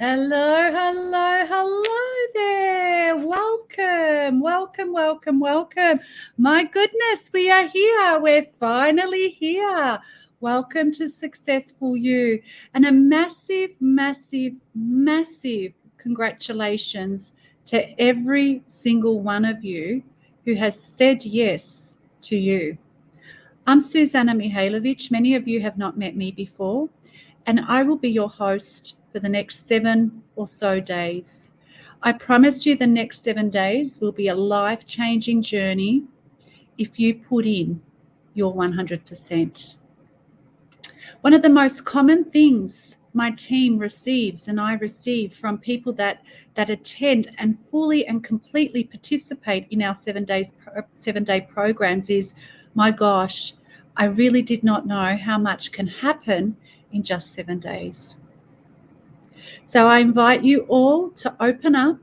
Hello, hello, hello there. Welcome. My goodness, we are here. We're finally here. Welcome to Successful You. And a massive congratulations to every single one of you who has said yes to you. I'm Susanna Mihailovic. Many of you have not met me before, and I will be your host for the next 7 or so days. I promise you the next 7 days will be a life-changing journey if you put in your 100%. One of the most common things my team receives and I receive from people that attend and fully and completely participate in our 7-day programs is, my gosh, I really did not know how much can happen in just 7 days. So I invite you all to open up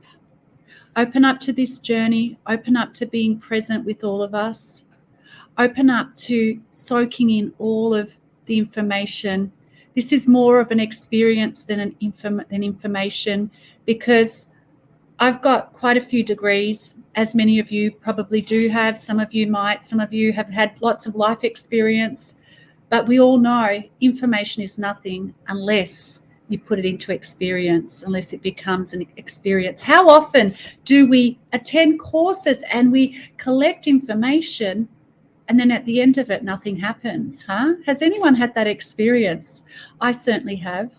to this journey, open up to being present with all of us, open up to soaking in all of the information. This is more of an experience than information, because I've got quite a few degrees, as many of you probably do have. Some of you might, some of you have had lots of life experience, but we all know information is nothing unless you put it into experience, unless it becomes an experience. How often do we attend courses and we collect information and then at the end of it, nothing happens, huh? Has anyone had that experience? I certainly have,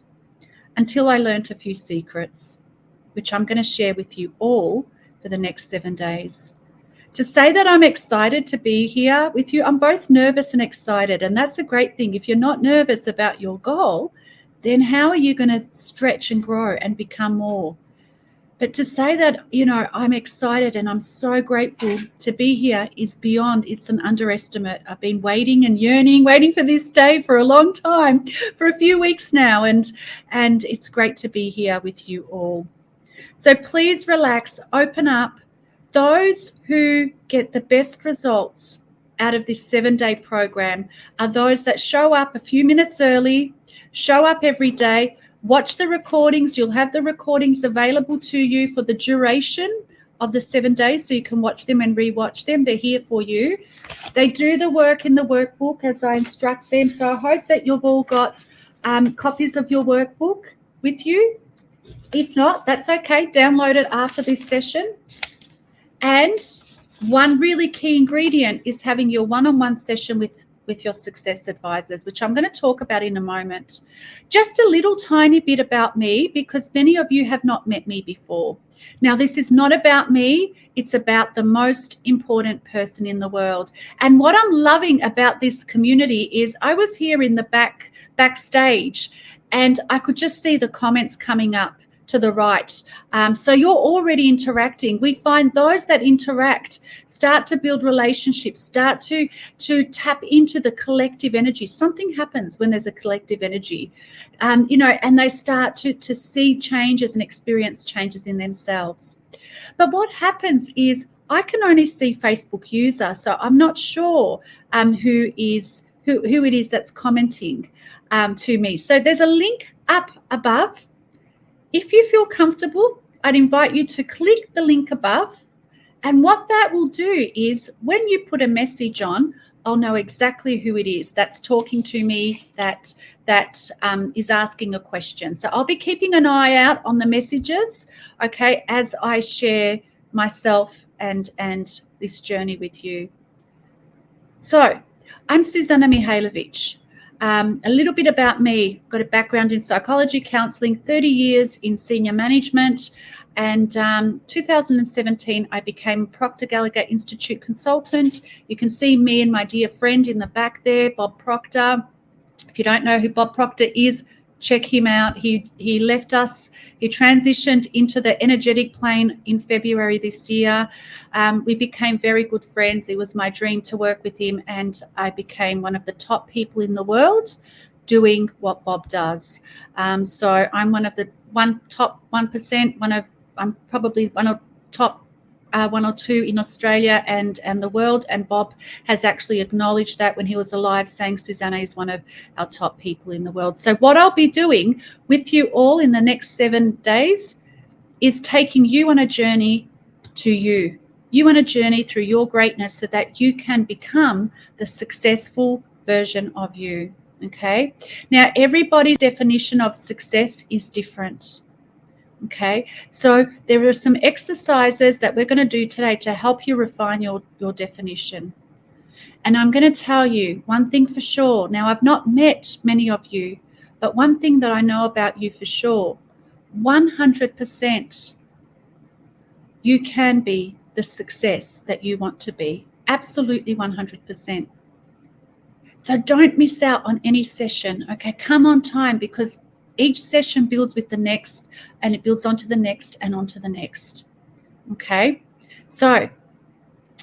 until I learnt a few secrets, which I'm going to share with you all for the next 7 days. To say that I'm excited to be here with you, I'm both nervous and excited, and that's a great thing. If you're not nervous about your goal, then how are you going to stretch and grow and become more? But to say that, I'm excited and I'm so grateful to be here is beyond, it's an underestimate. I've been waiting and waiting for this day for a long time, for a few weeks now, and it's great to be here with you all. So please relax, open up. Those who get the best results out of this 7-day program are those that show up a few minutes early, show up every day, watch the recordings. You'll have the recordings available to you for the duration of the 7 days, so you can watch them and rewatch them. They're here for you. They do the work in the workbook as I instruct them. So I hope that you've all got copies of your workbook with you. If not, that's okay. Download it after this session. And one really key ingredient is having your one-on-one session with your success advisors, which I'm going to talk about in a moment. Just a little tiny bit about me, because many of you have not met me before. Now, this is not about me. It's about the most important person in the world. And what I'm loving about this community is I was here in the backstage and I could just see the comments coming up to the right. So you're already interacting. We find those that interact start to build relationships, start to tap into the collective energy. Something happens when there's a collective energy, and they start to see changes and experience changes in themselves. But what happens is I can only see Facebook user, so I'm not sure who it is that's commenting to me. So there's a link up above. If you feel comfortable, I'd invite you to click the link above. And what that will do is when you put a message on, I'll know exactly who it is that's talking to me, that is asking a question. So I'll be keeping an eye out on the messages, okay, as I share myself and this journey with you. So I'm Susanna Mihailovic. A little bit about me. Got a background in psychology, counselling, 30 years in senior management, and 2017 I became a Proctor Gallagher Institute consultant. You can see me and my dear friend in the back there, Bob Proctor. If you don't know who Bob Proctor is, check him out. He left us. He transitioned into the energetic plane in February this year. We became very good friends. It was my dream to work with him, and I became one of the top people in the world doing what Bob does. So I'm one of the top 1%. I'm probably one of top one or two in Australia and the world, and Bob has actually acknowledged that when he was alive, saying Susanna is one of our top people in the world. So what I'll be doing with you all in the next 7 days is taking you on a journey to you on a journey through your greatness so that you can become the successful version of you. Okay. Now, everybody's definition of success is different. Okay. So there are some exercises that we're going to do today to help you refine your definition. And I'm going to tell you one thing for sure. Now, I've not met many of you, but one thing that I know about you for sure, 100% you can be the success that you want to be. Absolutely 100%. So don't miss out on any session. Okay, come on time, because each session builds with the next, and it builds onto the next and onto the next. Okay, so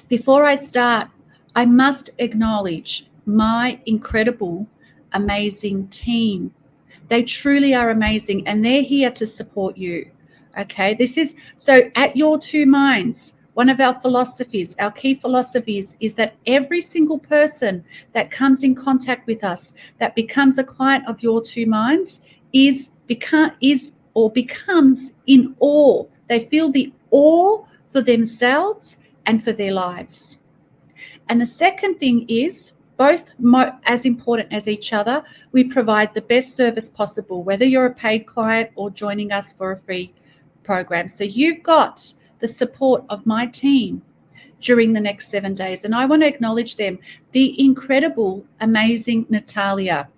before I start, I must acknowledge my incredible, amazing team. They truly are amazing, and they're here to support you. Okay, this is so at Your Two Minds. One of our philosophies, our key philosophies, is that every single person that comes in contact with us, that becomes a client of Your Two Minds, becomes in awe. They feel the awe for themselves and for their lives. And the second thing is, both as important as each other, we provide the best service possible, whether you're a paid client or joining us for a free program. So you've got the support of my team during the next 7 days. And I want to acknowledge them. The incredible, amazing Natalia.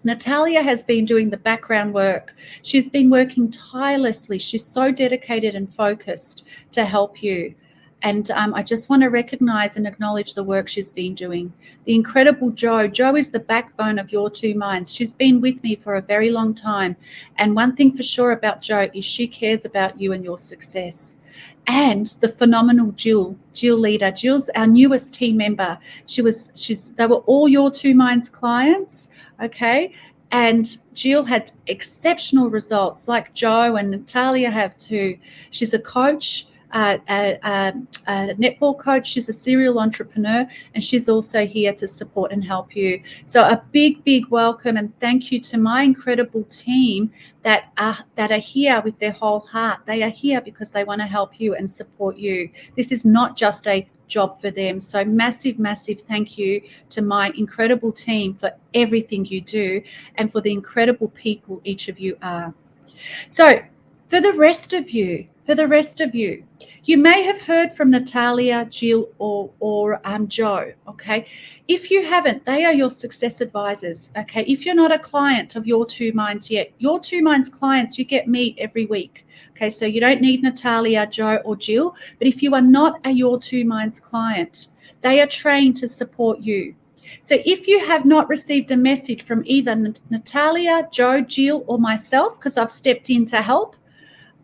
Natalia has been doing the background work. She's been working tirelessly. She's so dedicated and focused to help you. And I just want to recognize and acknowledge the work she's been doing. The incredible Jo. Jo is the backbone of Your Two Minds. She's been with me for a very long time. And one thing for sure about Jo is she cares about you and your success. And the phenomenal Jill Leader. Jill's our newest team member. They were all Your Two Minds clients, okay? And Jill had exceptional results, like Jo and Natalia have too. She's a coach, a netball coach. She's a serial entrepreneur, and she's also here to support and help you. So a big, big welcome and thank you to my incredible team that are here with their whole heart. They are here because they want to help you and support you. This is not just a job for them. So massive, massive thank you to my incredible team for everything you do and for the incredible people each of you are. So for the rest of you, you may have heard from Natalia, Jill, or Jo, okay? If you haven't, they are your success advisors, okay? If you're not a client of Your Two Minds yet, Your Two Minds clients, you get me every week, okay? So you don't need Natalia, Jo, or Jill, but if you are not a Your Two Minds client, they are trained to support you. So if you have not received a message from either Natalia, Jo, Jill, or myself, because I've stepped in to help,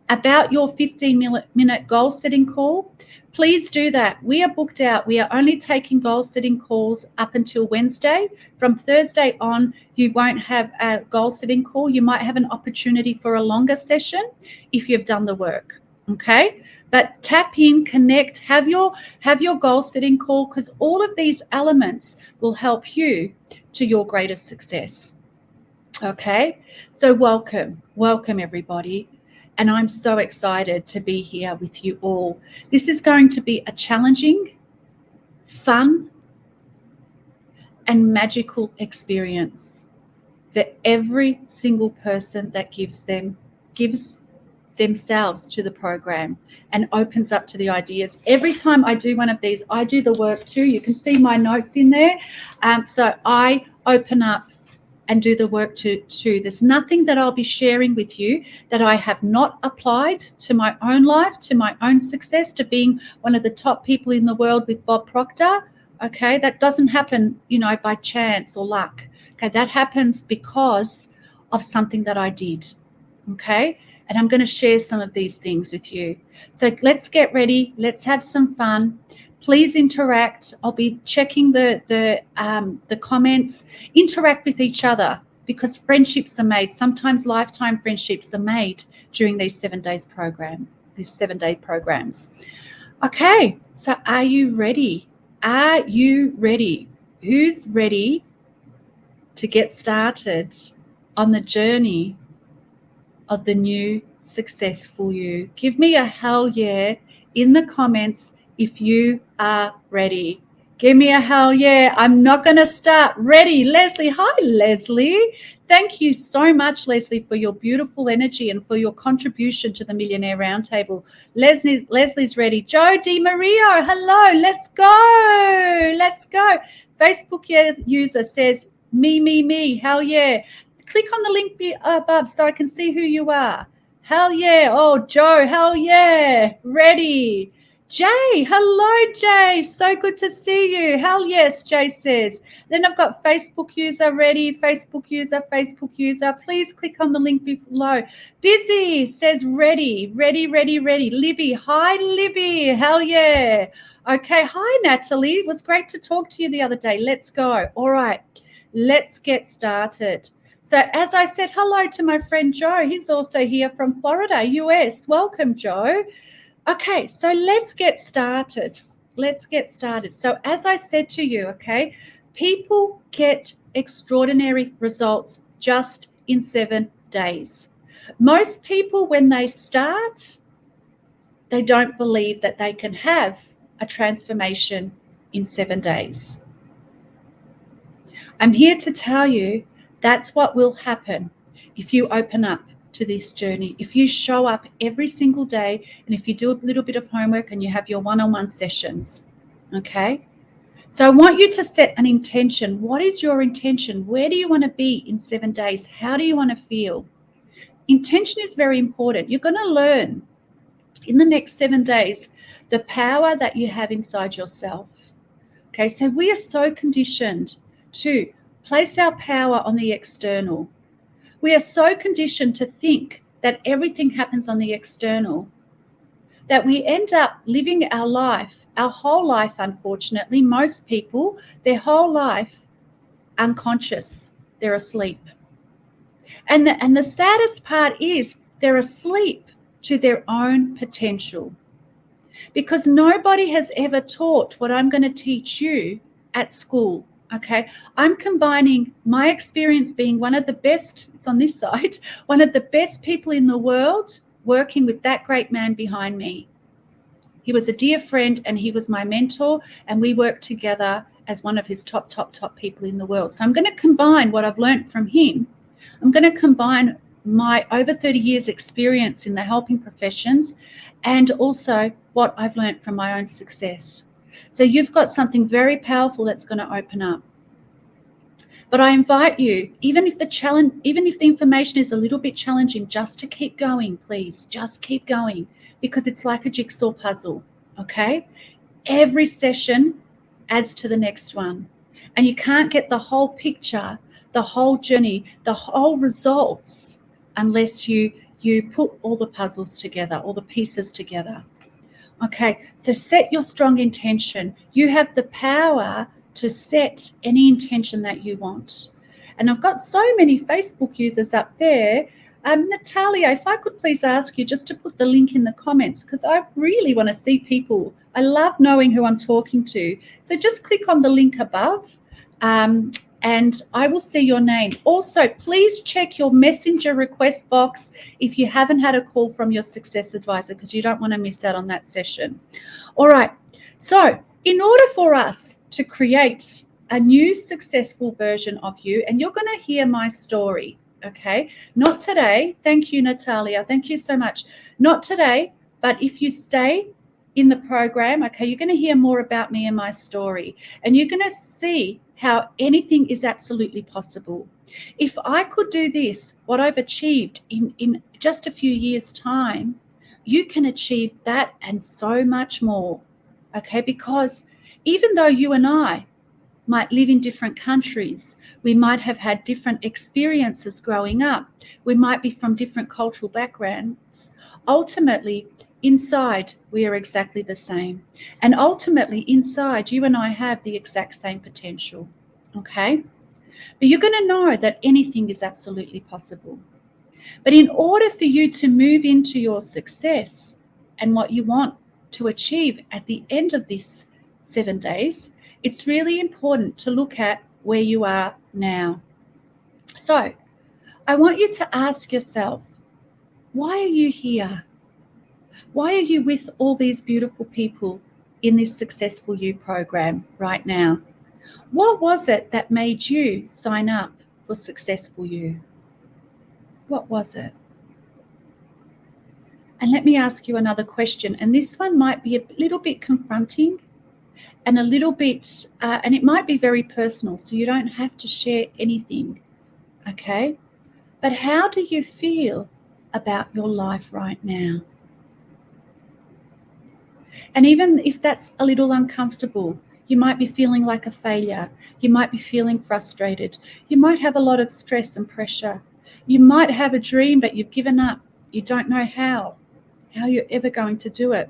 about your 15-minute goal setting call, please do that. We are booked out. We are only taking goal setting calls up until Wednesday. From Thursday on, you won't have a goal setting call. You might have an opportunity for a longer session if you've done the work, okay? But tap in, connect, have your goal setting call, because all of these elements will help you to your greatest success, okay? So welcome everybody. And I'm so excited to be here with you all. This is going to be a challenging, fun, and magical experience for every single person that gives themselves to the program and opens up to the ideas. Every time I do one of these, I do the work too. You can see my notes in there. So I open up and do the work too. There's nothing that I'll be sharing with you that I have not applied to my own life, to my own success, to being one of the top people in the world with Bob Proctor. Okay, that doesn't happen, by chance or luck. Okay, that happens because of something that I did. Okay, and I'm going to share some of these things with you. So let's get ready. Let's have some fun. Please interact. I'll be checking the comments. Interact with each other, because friendships are made. Sometimes lifetime friendships are made during these 7 days program, these 7-day programs. Okay, so are you ready? Are you ready? Who's ready to get started on the journey of the new successful you? Give me a hell yeah in the comments if you are ready. Give me a hell yeah. I'm not going to start. Ready, Leslie. Hi, Leslie. Thank you so much, Leslie, for your beautiful energy and for your contribution to the Millionaire Roundtable. Leslie's ready. Joe DiMario, hello. Let's go. Let's go. Facebook user says, me. Hell yeah. Click on the link above so I can see who you are. Hell yeah. Oh, Joe, hell yeah. Ready. Jay, hello, Jay. So good to see you. Hell yes, Jay says. Then I've got Facebook user ready, Facebook user. Please click on the link below. Busy says ready. Libby, hi, Libby. Hell yeah. Okay, hi, Natalie. It was great to talk to you the other day. Let's go. All right, let's get started. So as I said, hello to my friend Joe. He's also here from Florida, US. Welcome, Joe. Okay, so let's get started. So as I said to you, okay, people get extraordinary results just in 7 days. Most people, when they start, they don't believe that they can have a transformation in 7 days. I'm here to tell you that's what will happen if you open up to this journey. If you show up every single day and if you do a little bit of homework and you have your one-on-one sessions, okay? So I want you to set an intention. What is your intention? Where do you want to be in 7 days? How do you want to feel? Intention is very important. You're going to learn in the next 7 days the power that you have inside yourself. Okay, so we are so conditioned to place our power on the external. We are so conditioned to think that everything happens on the external that we end up living our life, our whole life, unfortunately, most people, their whole life, unconscious. They're asleep. And the saddest part is they're asleep to their own potential. Because nobody has ever taught what I'm going to teach you at school. Okay, I'm combining my experience being one of the best, it's on this side, one of the best people in the world, working with that great man behind me. He was a dear friend and he was my mentor, and we worked together as one of his top people in the world. So I'm going to combine what I've learned from him. I'm going to combine my over 30 years experience in the helping professions and also what I've learned from my own success. So you've got something very powerful that's going to open up. But I invite you, even if the information is a little bit challenging, just to keep going, please. Just keep going, because it's like a jigsaw puzzle, okay? Every session adds to the next one. And you can't get the whole picture, the whole journey, the whole results unless you put all the puzzles together, all the pieces together. Okay, so set your strong intention. You have the power to set any intention that you want. And I've got so many Facebook users up there. Natalia, if I could please ask you just to put the link in the comments, because I really want to see people. I love knowing who I'm talking to. So just click on the link above. And I will see your name. Also, please check your messenger request box if you haven't had a call from your success advisor, because you don't want to miss out on that session. All right. So in order for us to create a new successful version of you, and you're going to hear my story, okay? Not today. Thank you, Natalia. Thank you so much. Not today, but if you stay in the program, okay, you're going to hear more about me and my story, and you're going to see how anything is absolutely possible. If I could do this, what I've achieved in just a few years' time, you can achieve that and so much more, okay? Because even though you and I might live in different countries, we might have had different experiences growing up, we might be from different cultural backgrounds, ultimately, inside, we are exactly the same. And ultimately, inside, you and I have the exact same potential, okay? But you're going to know that anything is absolutely possible. But in order for you to move into your success and what you want to achieve at the end of this 7 days, it's really important to look at where you are now. So I want you to ask yourself, why are you here? Why are you with all these beautiful people in this Successful You program right now? What was it that made you sign up for Successful You? What was it? And let me ask you another question. And this one might be a little bit confronting and a little bit, and it might be very personal, so you don't have to share anything, okay? But how do you feel about your life right now? And even if that's a little uncomfortable, you might be feeling like a failure. You might be feeling frustrated. You might have a lot of stress and pressure. You might have a dream, but you've given up. You don't know how you're ever going to do it.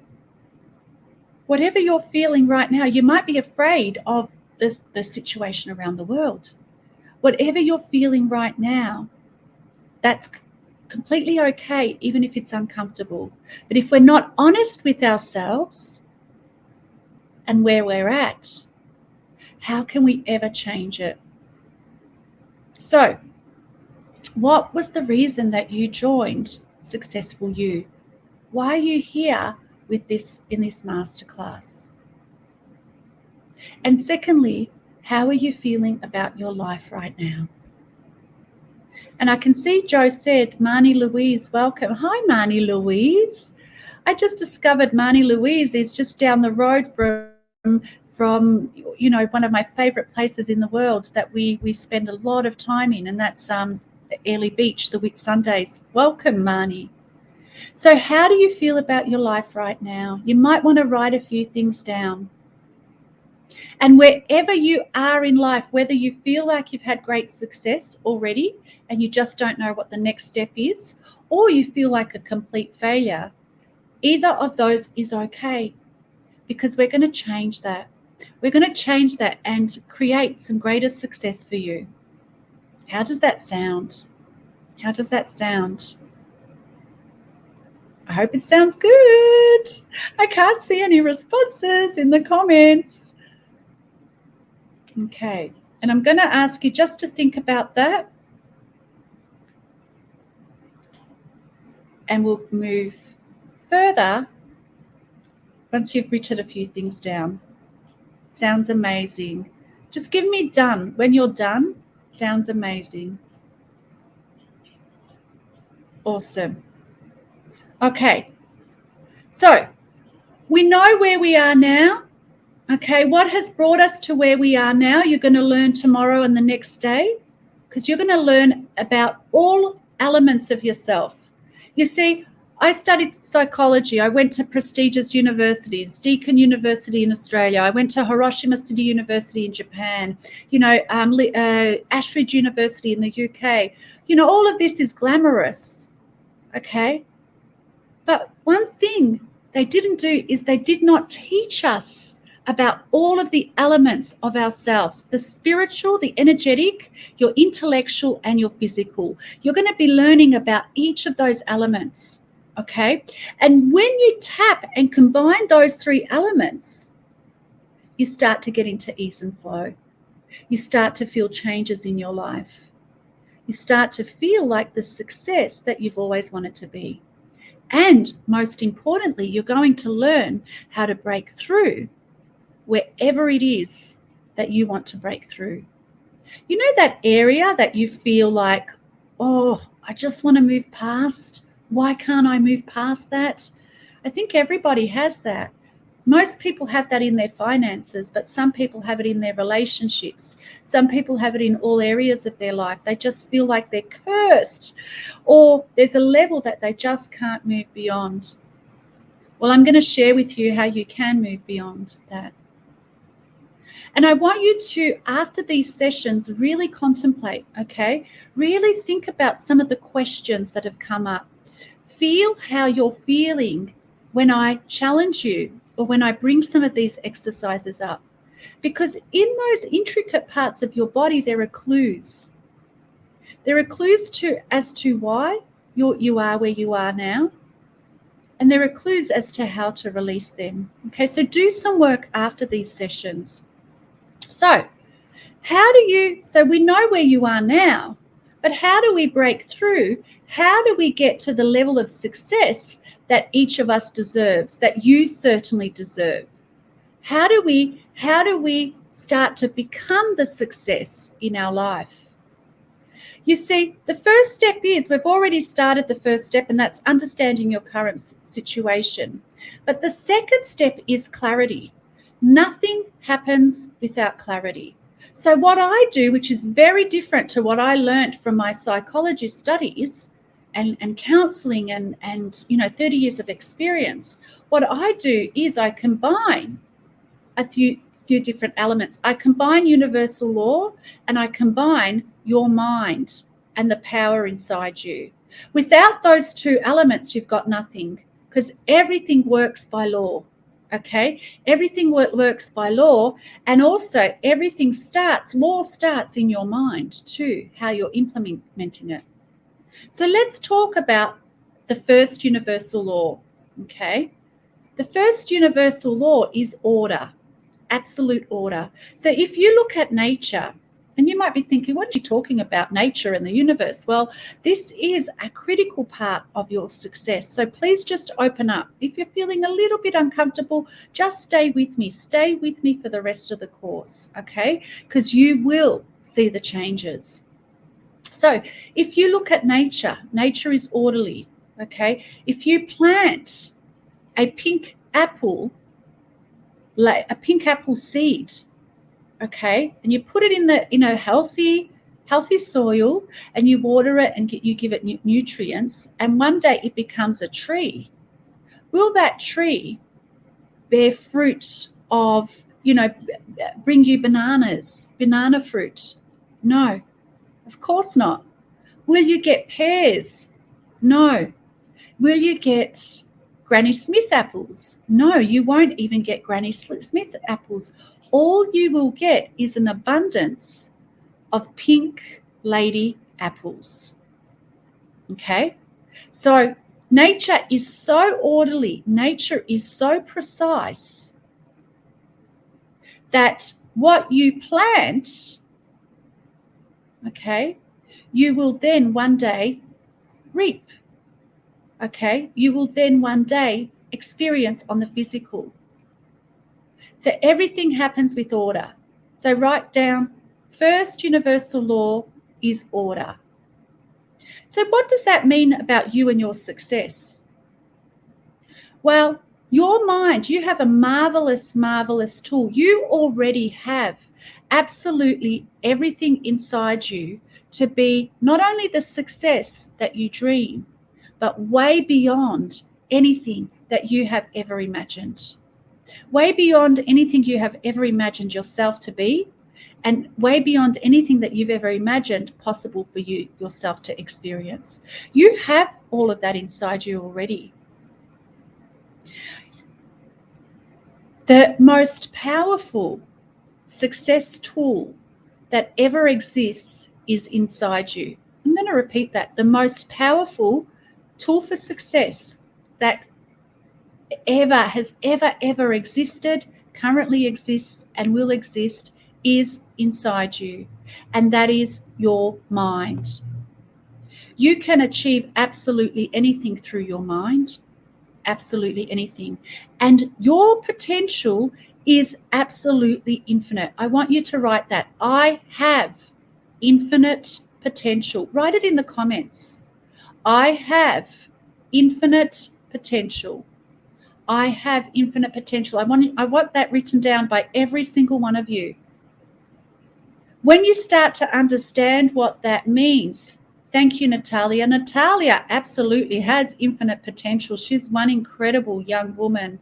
Whatever you're feeling right now, you might be afraid of the situation around the world. Whatever you're feeling right now, that's completely okay, even if it's uncomfortable. But if we're not honest with ourselves and where we're at, how can we ever change it? So, what was the reason that you joined Successful You? Why are you here with this in this masterclass? And secondly, how are you feeling about your life right now? And I can see Joe said, Marnie Louise, welcome. Hi, Marnie Louise. I just discovered Marnie Louise is just down the road from one of my favorite places in the world that we spend a lot of time in, and that's Airlie Beach, the Whitsundays. Welcome, Marnie. So how do you feel about your life right now? You might want to write a few things down. And wherever you are in life, whether you feel like you've had great success already and you just don't know what the next step is, or you feel like a complete failure, either of those is okay, because we're going to change that. We're going to change that and create some greater success for you. How does that sound? How does that sound? I hope it sounds good. I can't see any responses in the comments. Okay, and I'm going to ask you just to think about that. And we'll move further once you've written a few things down. Sounds amazing. Just give me done. When you're done, sounds amazing. Awesome. Okay, so we know where we are now. Okay, what has brought us to where we are now? You're going to learn tomorrow and the next day, because you're going to learn about all elements of yourself. You see, I studied psychology. I went to prestigious universities, Deakin University in Australia. I went to Hiroshima City University in Japan, Ashridge University in the UK. All of this is glamorous, okay? But one thing they didn't do is they did not teach us about all of the elements of ourselves, the spiritual, the energetic, your intellectual, and your physical. You're going to be learning about each of those elements, okay? And when you tap and combine those three elements, you start to get into ease and flow. You start to feel changes in your life. You start to feel like the success that you've always wanted to be. And most importantly, you're going to learn how to break through wherever it is that you want to break through. You know that area that you feel like, oh, I just want to move past. Why can't I move past that? I think everybody has that. Most people have that in their finances, but some people have it in their relationships. Some people have it in all areas of their life. They just feel like they're cursed, or there's a level that they just can't move beyond. Well, I'm going to share with you how you can move beyond that. And I want you to, after these sessions, really contemplate, okay? Really think about some of the questions that have come up. Feel how you're feeling when I challenge you or when I bring some of these exercises up. Because in those intricate parts of your body, there are clues. There are clues as to why you are where you are now. And there are clues as to how to release them. Okay, so do some work after these sessions. So we know where you are now, but how do we break through? How do we get to the level of success that each of us deserves, that you certainly deserve? How do we start to become the success in our life? You see, the first step is, we've already started the first step, and that's understanding your current situation. But the second step is clarity. Nothing happens without clarity. So what I do, which is very different to what I learned from my psychology studies and counseling and 30 years of experience, what I do is I combine a few different elements. I combine universal law and I combine your mind and the power inside you. Without those two elements, you've got nothing, because everything works by law. Okay, everything works by law, and also law starts in your mind too, how you're implementing it. So let's talk about the first universal law. Okay, the first universal law is order, absolute order. So if you look at nature, and you might be thinking, what are you talking about, nature and the universe? Well, this is a critical part of your success. So please just open up. If you're feeling a little bit uncomfortable, just stay with me. Stay with me for the rest of the course, okay? Because you will see the changes. So if you look at nature, nature is orderly, okay? If you plant a pink apple seed, okay, and you put it in the healthy soil, and you water it and you give it nutrients, and one day it becomes a tree, will that tree bear fruit of, bring you banana fruit? No, of course not. Will you get pears? No. Will you get Granny Smith apples? No, you won't even get Granny Smith apples. All you will get is an abundance of pink lady apples. Okay? So nature is so orderly, nature is so precise, that what you plant, okay, you will then one day reap. Okay? You will then one day experience on the physical. So everything happens with order. So write down, first universal law is order. So what does that mean about you and your success? Well, your mind, you have a marvelous, marvelous tool. You already have absolutely everything inside you to be not only the success that you dream, but way beyond anything that you have ever imagined. Way beyond anything you have ever imagined yourself to be, and way beyond anything that you've ever imagined possible for you yourself to experience. You have all of that inside you already. The most powerful success tool that ever exists is inside you. I'm going to repeat that. The most powerful tool for success that has ever existed, currently exists, and will exist is inside you, and that is your mind. You can achieve absolutely anything through your mind, absolutely anything, and your potential is absolutely infinite. I want you to write that. I have infinite potential. Write it in the comments. I have infinite potential. I have infinite potential. I want that written down by every single one of you. When you start to understand what that means, thank you, Natalia. Natalia absolutely has infinite potential. She's one incredible young woman,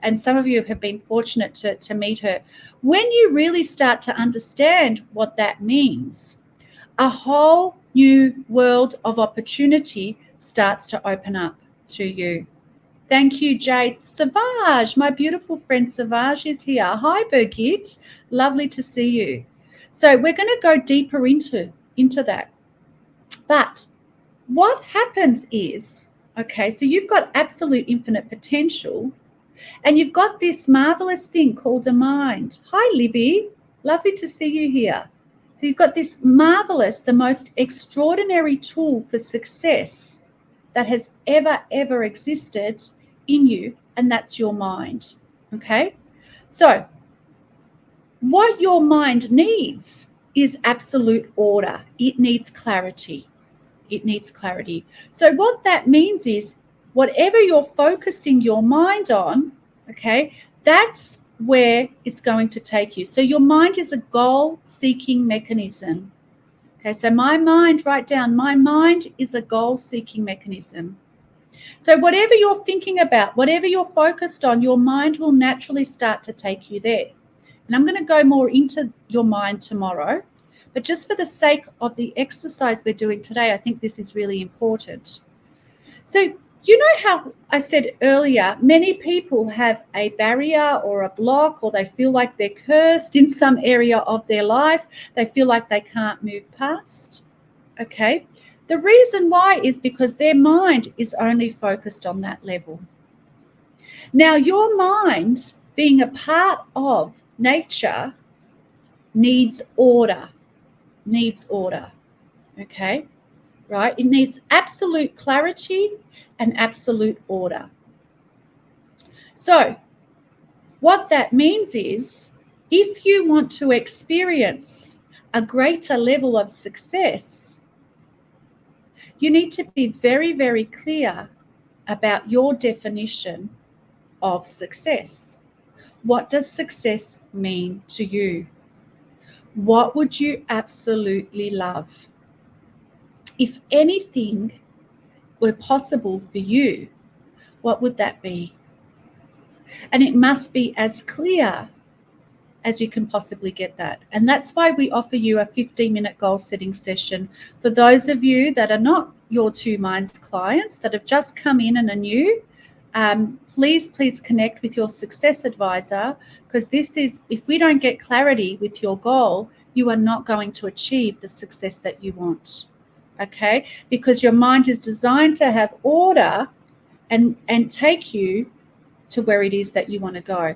and some of you have been fortunate to meet her. When you really start to understand what that means, a whole new world of opportunity starts to open up to you. Thank you, Jade. Savage, my beautiful friend Savage is here. Hi, Birgit. Lovely to see you. So we're going to go deeper into that. But what happens is, Okay, so you've got absolute infinite potential, and you've got this marvelous thing called a mind. Hi, Libby. Lovely to see you here. So you've got this marvelous, the most extraordinary tool for success that has ever existed in you, and that's your mind. Okay? So what your mind needs is absolute order. It needs clarity. It needs clarity. So what that means is whatever you're focusing your mind on, okay, that's where it's going to take you. So your mind is a goal-seeking mechanism. Okay, so my mind, write down, my mind is a goal-seeking mechanism. So whatever you're thinking about, whatever you're focused on, your mind will naturally start to take you there. And I'm going to go more into your mind tomorrow. But just for the sake of the exercise we're doing today, I think this is really important. So you know how I said earlier, many people have a barrier or a block, or they feel like they're cursed in some area of their life. They feel like they can't move past. Okay. The reason why is because their mind is only focused on that level. Now, your mind, being a part of nature, needs order. Okay, right? It needs absolute clarity and absolute order. So what that means is, if you want to experience a greater level of success, you need to be very clear about your definition of success. What does success mean to you? What would you absolutely love? If anything were possible for you, what would that be? And it must be as clear as you can possibly get that. And that's why we offer you a 15-minute goal setting session. For those of you that are not your Two Minds clients, that have just come in and are new, please connect with your success advisor, because this is, if we don't get clarity with your goal, you are not going to achieve the success that you want. Okay? Because your mind is designed to have order and take you to where it is that you want to go.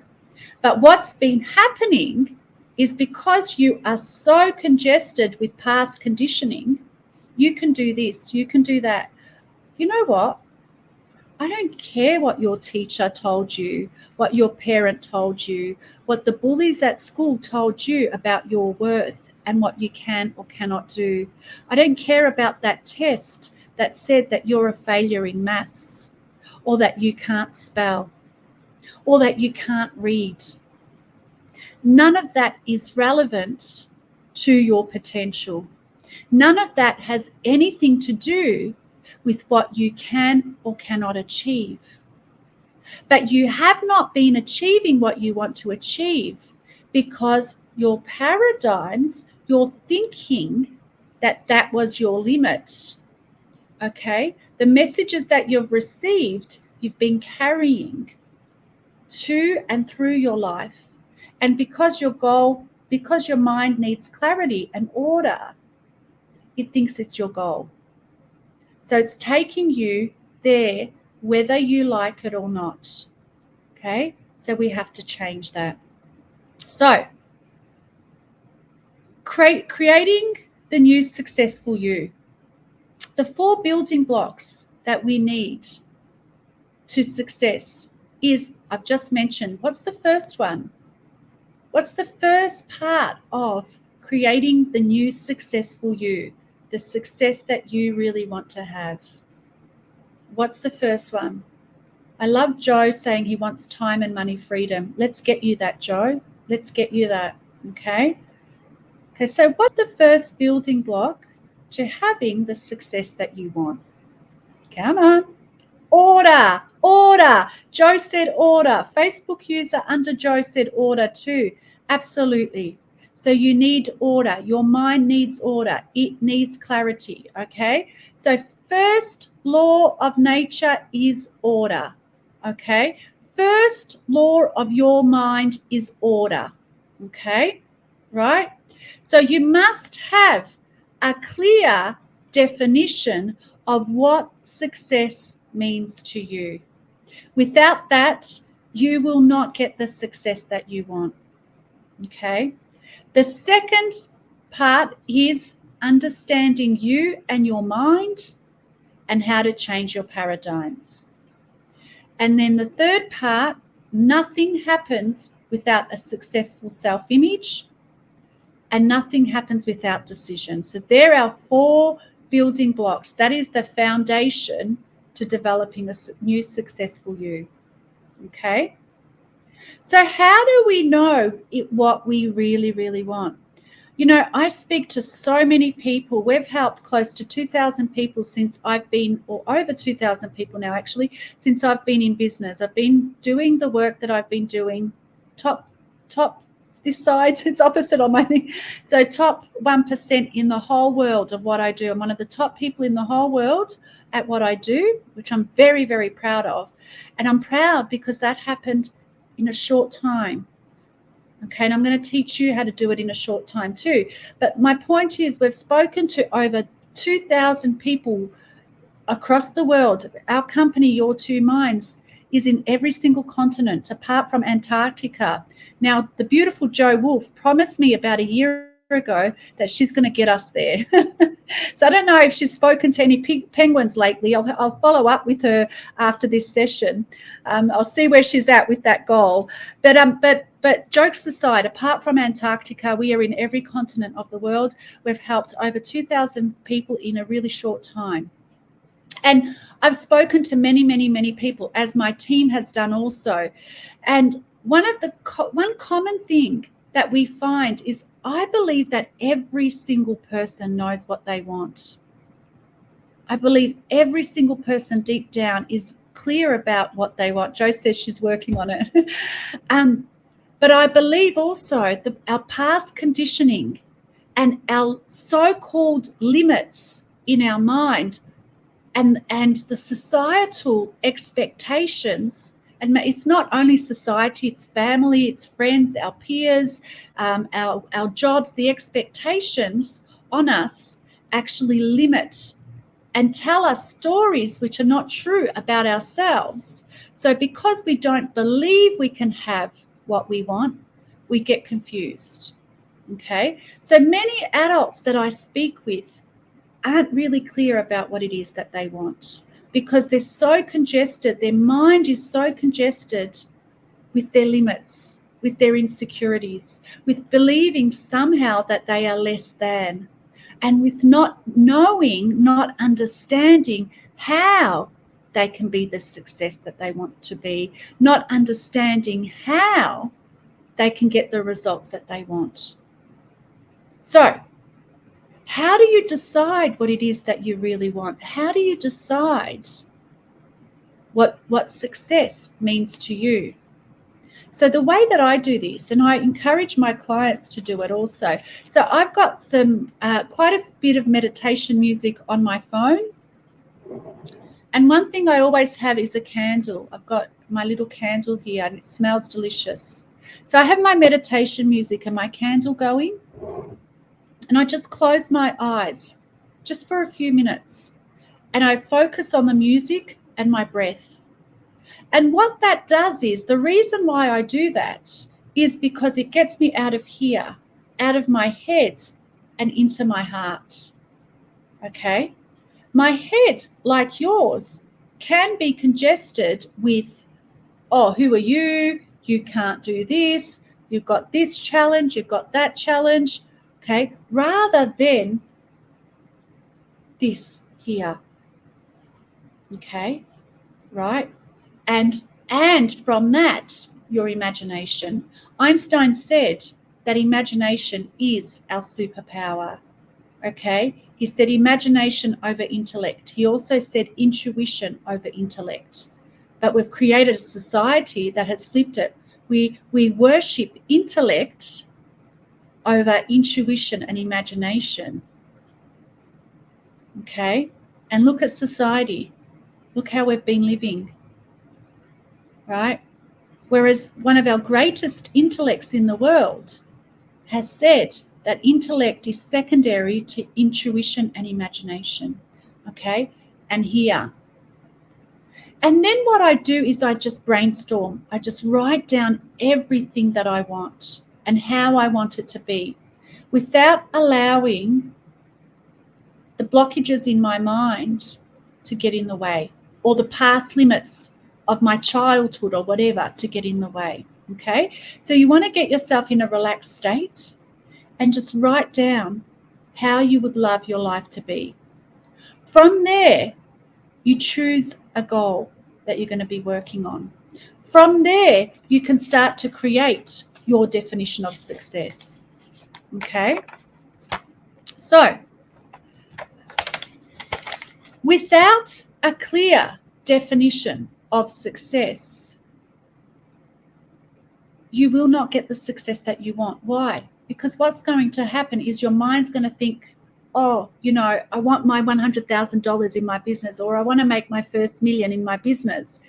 But what's been happening is, because you are so congested with past conditioning, you can do this, you can do that. You know what? I don't care what your teacher told you, what your parent told you, what the bullies at school told you about your worth and what you can or cannot do. I don't care about that test that said that you're a failure in maths, or that you can't spell, or that you can't read. None of that is relevant to your potential. None of that has anything to do with what you can or cannot achieve. But you have not been achieving what you want to achieve because your paradigms, your thinking that was your limit. Okay? The messages that you've received, you've been carrying to and through your life. And because your mind needs clarity and order, it thinks it's your goal. So it's taking you there whether you like it or not. Okay? So we have to change that. So creating the new successful you. The 4 building blocks that we need to success is, I've just mentioned, what's the first one? What's the first part of creating the new successful you, the success that you really want to have? What's the first one? I love Joe saying he wants time and money freedom. Let's get you that, Joe. Let's get you that, okay? Okay, so what's the first building block to having the success that you want? Come on. Order. Joe said order. Facebook user under Joe said order too. Absolutely. So you need order. Your mind needs order. It needs clarity. Okay. So first law of nature is order. Okay. First law of your mind is order. Okay. Right. So you must have a clear definition of what success means to you. Without that, you will not get the success that you want. Okay? The second part is understanding you and your mind and how to change your paradigms. And then the third part, nothing happens without a successful self-image, and nothing happens without decision. So there are 4 building blocks. That is the foundation to developing a new successful you. Okay? So how do we know what we really, really want? You know, I speak to so many people. We've helped close to 2,000 people since I've been, or over 2,000 people now actually, since I've been in business. I've been doing the work that I've been doing, top, this side, it's opposite on my thing. So top 1% in the whole world of what I do. I'm one of the top people in the whole world at what I do, which I'm very, very proud of. And I'm proud because that happened in a short time. Okay, and I'm going to teach you how to do it in a short time too. But my point is, we've spoken to over 2,000 people across the world. Our company, Your Two Minds, is in every single continent apart from Antarctica. Now, the beautiful Jo Wolf promised me about a year ago that she's going to get us there. So I don't know if she's spoken to any penguins lately. I'll follow up with her after this session. I'll see where she's at with that goal. But jokes aside, apart from Antarctica, we are in every continent of the world. We've helped over 2,000 people in a really short time. And I've spoken to many, many, many people, as my team has done also. And one common thing that we find is, I believe that every single person knows what they want. I believe every single person deep down is clear about what they want. Jo says she's working on it. But I believe also that our past conditioning and our so-called limits in our mind and the societal expectations, and it's not only society, it's family, it's friends, our peers, our jobs, the expectations on us actually limit and tell us stories which are not true about ourselves. So because we don't believe we can have what we want, we get confused. Okay? So many adults that I speak with aren't really clear about what it is that they want, because they're so congested, their mind is so congested with their limits, with their insecurities, with believing somehow that they are less than, and with not knowing, not understanding how they can be the success that they want to be, not understanding how they can get the results that they want. So, how do you decide what it is that you really want? How do you decide what success means to you? So the way that I do this, and I encourage my clients to do it also. So I've got some quite a bit of meditation music on my phone. And one thing I always have is a candle. I've got my little candle here and it smells delicious. So I have my meditation music and my candle going. And I just close my eyes just for a few minutes. And I focus on the music and my breath. And what that does is, the reason why I do that is because it gets me out of here, out of my head and into my heart. Okay? My head, like yours, can be congested with, oh, who are you? You can't do this. You've got this challenge. You've got that challenge. Okay? Rather than this here. Okay? Right? And from that, your imagination. Einstein said that imagination is our superpower. Okay? He said imagination over intellect. He also said intuition over intellect. But we've created a society that has flipped it. We worship intellect over intuition and imagination. Okay? And look at society. Look how we've been living. Right? Whereas one of our greatest intellects in the world has said that intellect is secondary to intuition and imagination. Okay? And here, And then what I do is I just brainstorm. I just write down everything that I want and how I want it to be without allowing the blockages in my mind to get in the way, or the past limits of my childhood or whatever to get in the way. Okay? So you want to get yourself in a relaxed state and just write down how you would love your life to be. From there, you choose a goal that you're going to be working on. From there, you can start to create your definition of success. Okay? So, without a clear definition of success, you will not get the success that you want. Why? Because what's going to happen is your mind's going to think, oh, I want my $100,000 in my business, or I want to make my first million in my business.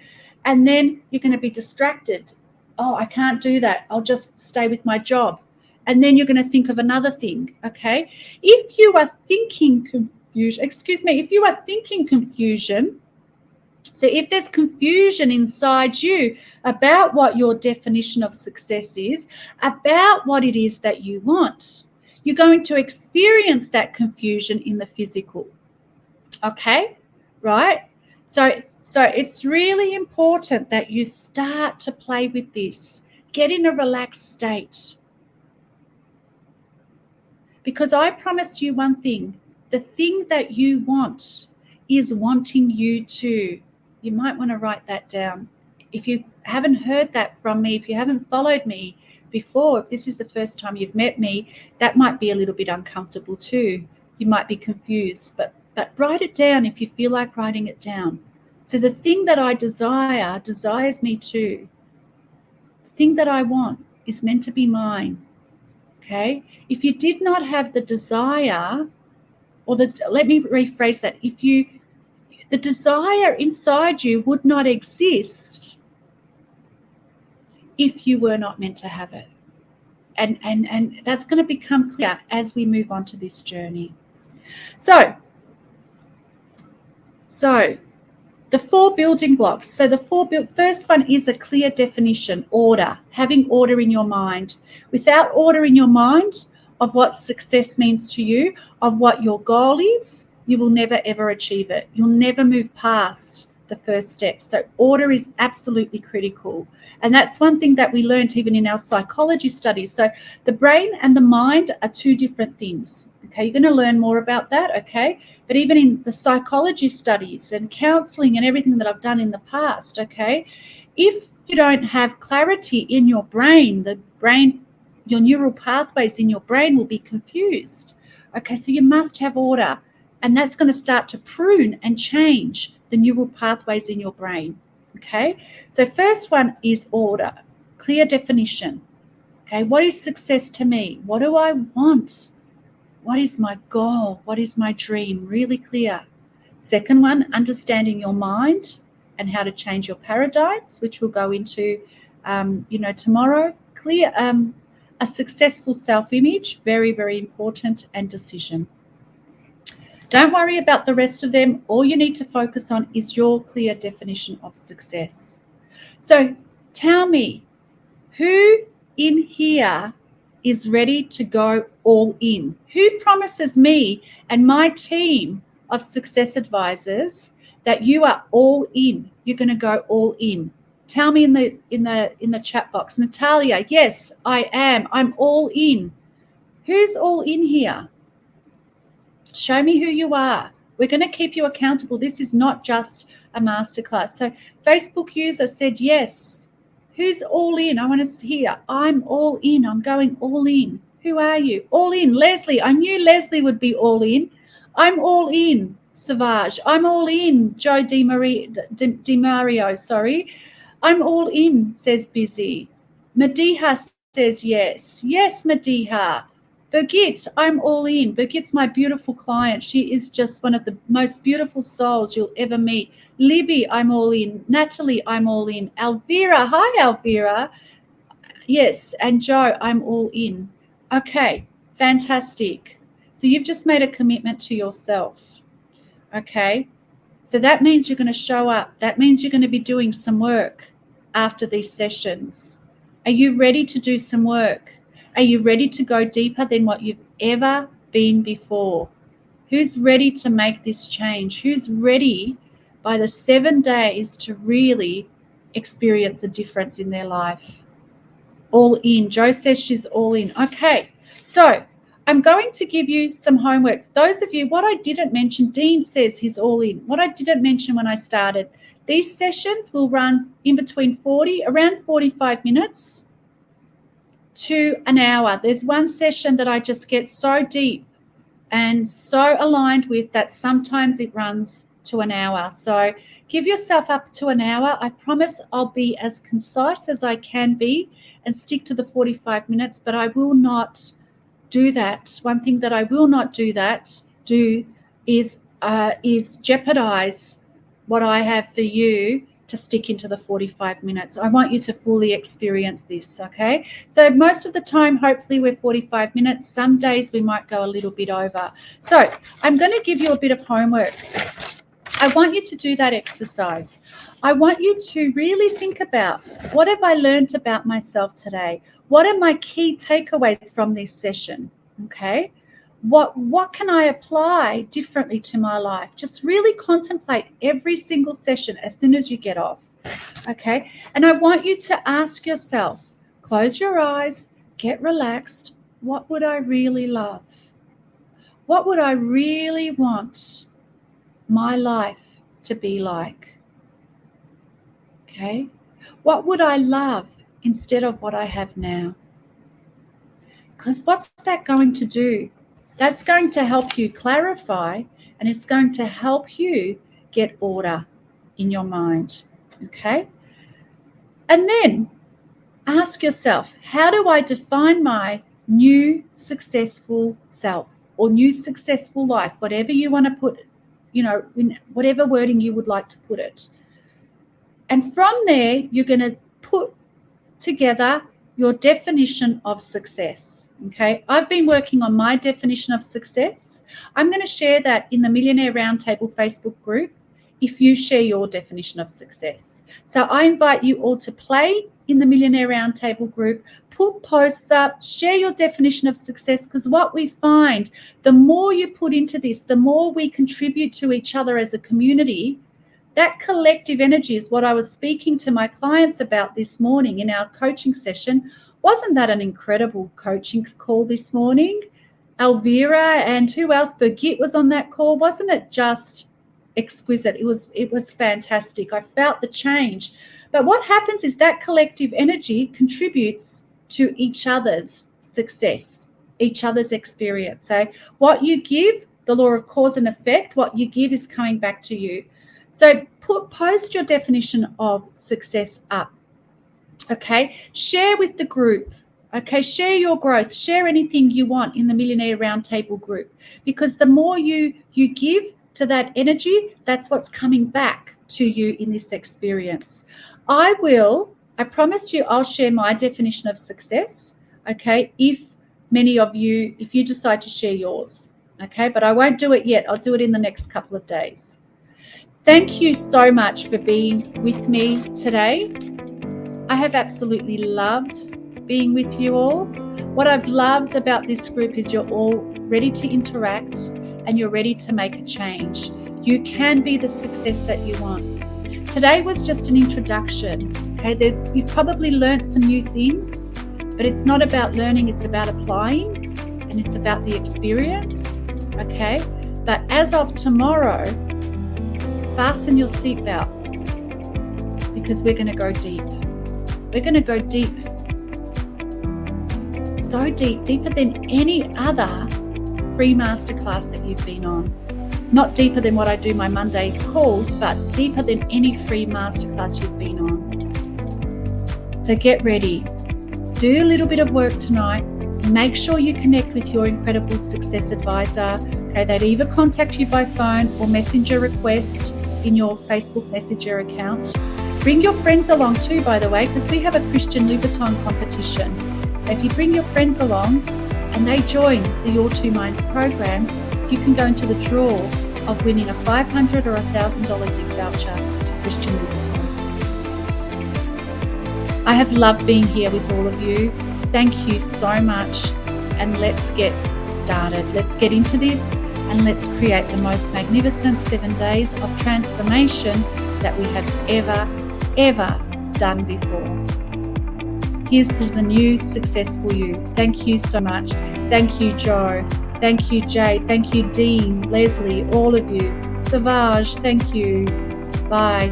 And then you're going to be distracted. Oh, I can't do that. I'll just stay with my job. And then you're going to think of another thing, okay? If you are thinking confusion, so if there's confusion inside you about what your definition of success is, about what it is that you want, you're going to experience that confusion in the physical. Okay? Right? So it's really important that you start to play with this. Get in a relaxed state. Because I promise you one thing, the thing that you want is wanting you to. You might want to write that down. If you haven't heard that from me, if you haven't followed me before, if this is the first time you've met me, that might be a little bit uncomfortable too. You might be confused, but write it down if you feel like writing it down. So the thing that I desire desires me too. The thing that I want is meant to be mine. Okay? If you did not have the desire, let me rephrase that. The desire inside you would not exist if you were not meant to have it. And that's going to become clear as we move on to this journey. So the 4 building blocks. So the first one is a clear definition, order, having order in your mind. Without order in your mind of what success means to you, of what your goal is, you will never, ever achieve it. You'll never move past the first step. So order is absolutely critical. And that's one thing that we learned even in our psychology studies. So the brain and the mind are 2 different things. Okay, you're going to learn more about that, okay? But even in the psychology studies and counseling and everything that I've done in the past, okay, if you don't have clarity in your brain, your neural pathways in your brain will be confused. Okay, so you must have order. And that's going to start to prune and change the neural pathways in your brain. Okay, so first one is order, clear definition. Okay, what is success to me? What do I want? What is my goal? What is my dream? Really clear. Second one, understanding your mind and how to change your paradigms, which we'll go into, tomorrow. Clear, a successful self-image, very, very important, and decision. Don't worry about the rest of them. All you need to focus on is your clear definition of success. So tell me, who in here is ready to go all in? Who promises me and my team of success advisors that you are all in? You're going to go all in. Tell me in the chat box. Natalia, yes, I am. I'm all in. Who's all in here? Show me who you are. We're going to keep you accountable. This is not just a masterclass. So Facebook user said yes. Who's all in? I want to hear. I'm all in. I'm going all in. Who are you? All in. Leslie. I knew Leslie would be all in. I'm all in. Savage. I'm all in. Joe DiMario, sorry. I'm all in, says Busy. Madiha says yes. Yes, Madiha. Birgit, I'm all in. Birgit's my beautiful client. She is just one of the most beautiful souls you'll ever meet. Libby, I'm all in. Natalie, I'm all in. Elvira, hi Elvira. Yes, and Joe, I'm all in. Okay, fantastic. So you've just made a commitment to yourself. Okay, So that means you're going to show up. That means you're going to be doing some work after these sessions. Are you ready to do some work? Are you ready to go deeper than what you've ever been before? Who's ready to make this change? Who's ready by the 7 days to really experience a difference in their life? All in. Jo says she's all in. Okay, so I'm going to give you some homework. Those of you, what I didn't mention, Dean says he's all in. What I didn't mention when I started, these sessions will run in between around 45 minutes to an hour. There's one session that I just get so deep and so aligned with that sometimes it runs to an hour. So give yourself up to an hour. I promise I'll be as concise as I can be and stick to the 45 minutes, but I will not do that. One thing that I will not do is jeopardize what I have for you to stick into the 45 minutes. I want you to fully experience this, okay? So most of the time, hopefully we're 45 minutes. Some days we might go a little bit over. So I'm going to give you a bit of homework. I want you to do that exercise. I want you to really think about, what have I learned about myself today? What are my key takeaways from this session? Okay. What can I apply differently to my life? Just really contemplate every single session as soon as you get off. Okay. And I want you to ask yourself, close your eyes, get relaxed. What would I really love? What would I really want my life to be like? Okay. What would I love instead of what I have now? Because what's that going to do? That's going to help you clarify, and it's going to help you get order in your mind. Okay. And then ask yourself, how do I define my new successful self or new successful life? Whatever you want to put, in whatever wording you would like to put it. And from there, you're going to put together your definition of success. Okay, I've been working on my definition of success. I'm going to share that in the Millionaire Roundtable Facebook group if you share your definition of success. So I invite you all to play in the Millionaire Roundtable group, put posts up, share your definition of success, because what we find, the more you put into this, the more we contribute to each other as a community. That collective energy is what I was speaking to my clients about this morning in our coaching session. Wasn't that an incredible coaching call this morning? Elvira and who else? Birgit was on that call. Wasn't it just exquisite? It was fantastic. I felt the change. But what happens is that collective energy contributes to each other's success, each other's experience. So what you give, the law of cause and effect, what you give is coming back to you. So post your definition of success up. Okay, share with the group. Okay, share your growth, share anything you want in the Millionaire Roundtable group, because the more you give to that energy, that's what's coming back to you in this experience. I promise you, I'll share my definition of success. Okay, if you decide to share yours. Okay, but I won't do it yet. I'll do it in the next couple of days. Thank you so much for being with me today. I have absolutely loved being with you all. What I've loved about this group is you're all ready to interact and you're ready to make a change. You can be the success that you want. Today was just an introduction. Okay, you've probably learned some new things, but it's not about learning, it's about applying, and it's about the experience. Okay, but as of tomorrow, fasten your seatbelt, because we're going to go deep. We're going to go deep, so deep, deeper than any other free masterclass that you've been on. Not deeper than what I do my Monday calls, but deeper than any free masterclass you've been on. So get ready. Do a little bit of work tonight. Make sure you connect with your incredible success advisor. Okay, they'd either contact you by phone or messenger request in your Facebook Messenger account. Bring your friends along too, by the way, because we have a Christian Louboutin competition. If you bring your friends along and they join the Your Two Minds program, you can go into the draw of winning a $500 or $1,000 gift voucher to Christian Louboutin. I have loved being here with all of you. Thank you so much, and let's get started. Let's get into this and let's create the most magnificent 7 days of transformation that we have ever done before. Here's to the new successful you. Thank you so much. Thank you, Joe. Thank you, Jade. Thank you, Dean, Leslie, all of you. Savage, thank you. Bye.